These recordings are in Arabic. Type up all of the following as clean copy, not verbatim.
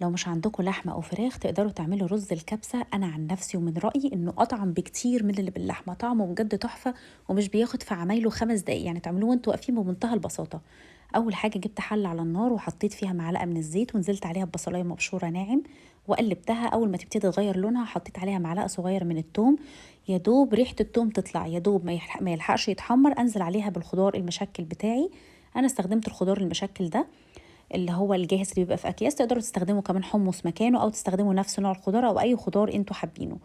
لو مش عندكم لحمة أو فراخ تقدروا تعملوا رز الكبسة. أنا عن نفسي ومن رأيي إنه أطعم بكتير من اللي باللحمة، طعمه بجد تحفة ومش بياخد في عمايله 5 دقايق، يعني تعملوه وانتوا واقفين بمنتهى البساطة. أول حاجة جبت حلة على النار وحطيت فيها معلقة من الزيت ونزلت عليها ببصلاية مبشورة ناعم وقلبتها. أول ما تبتدي تغير لونها حطيت عليها معلقة صغيرة من التوم، يا دوب ريحة التوم تطلع، يا دوب ما يلحقش يتحمر أنزل عليها بالخضار المشكل بتاعي. أنا استخدمت الخضار المشكل ده اللي هو الجاهز اللي بيبقى في اكياس، تقدروا تستخدموا كمان حمص مكانه او تستخدموا نفس نوع الخضار او اي خضار انتوا حابينه.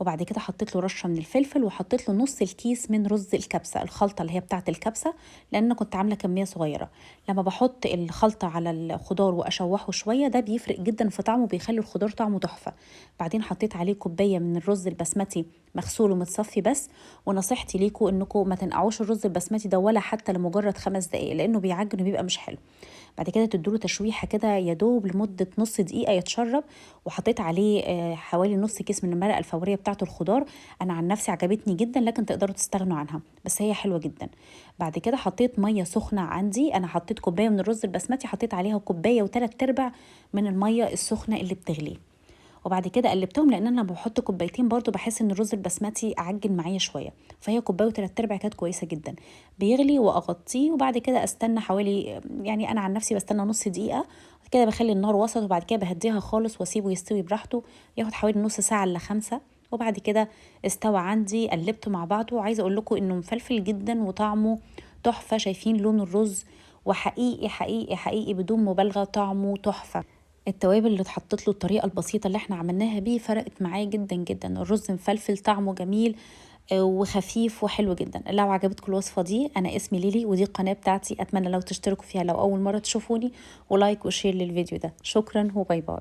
وبعد كده حطيت له رشه من الفلفل وحطيت له نص الكيس من رز الكبسه، الخلطه اللي هي بتاعه الكبسه، لان أنا كنت عامله كميه صغيره. لما بحط الخلطه على الخضار واشوحه شويه ده بيفرق جدا في طعمه، بيخلي الخضار طعمه تحفه. بعدين حطيت عليه كوبايه من الرز البسمتي مغسول ومتصفي بس. ونصيحتي ليكم انكم ما تنقعوش الرز البسمتي ده ولا حتى لمجرد 5 دقايق لانه بيعجن وبيبقى مش حلو. بعد كده تدوله تشويحه كده يا دوب لمده نص دقيقه يتشرب. وحطيت عليه حوالي نص كيس من المرقه الفوريه بتاعه الخضار. انا عن نفسي عجبتني جدا لكن تقدروا تستغنوا عنها، بس هي حلوه جدا. بعد كده حطيت ميه سخنه عندي، انا حطيت كوبايه من الرز البسمتي حطيت عليها كوبايه وثلاث ارباع من الميه السخنه اللي بتغلي. وبعد كده قلبتهم لان انا بحط كوبايتين برضو بحس ان الرز البسمتي عجن معايا شويه، فهي كوبايه وتلات ارباع كانت كويسه جدا. بيغلي واغطيه وبعد كده استنى حوالي، يعني انا عن نفسي بستنى نص دقيقه. بعد كده بخلي النار وسط وبعد كده بهديها خالص واسيبه يستوي براحته، ياخد حوالي نص ساعه الا 5. وبعد كده استوى عندي، قلبته مع بعضه، وعايزه اقول لكم انه مفلفل جدا وطعمه تحفه. شايفين لون الرز؟ وحقيقي حقيقي حقيقي بدون مبالغه طعمه تحفه. التوابل اللي اتحطت له الطريقة البسيطة اللي احنا عملناها بيه فرقت معايا جدا جدا. الرز مفلفل طعمه جميل وخفيف وحلو جدا. لو عجبتكم الوصفة دي، أنا اسمي ليلي ودي القناة بتاعتي، أتمنى لو تشتركوا فيها لو أول مرة تشوفوني، ولايك وشير للفيديو ده. شكرا وباي باي.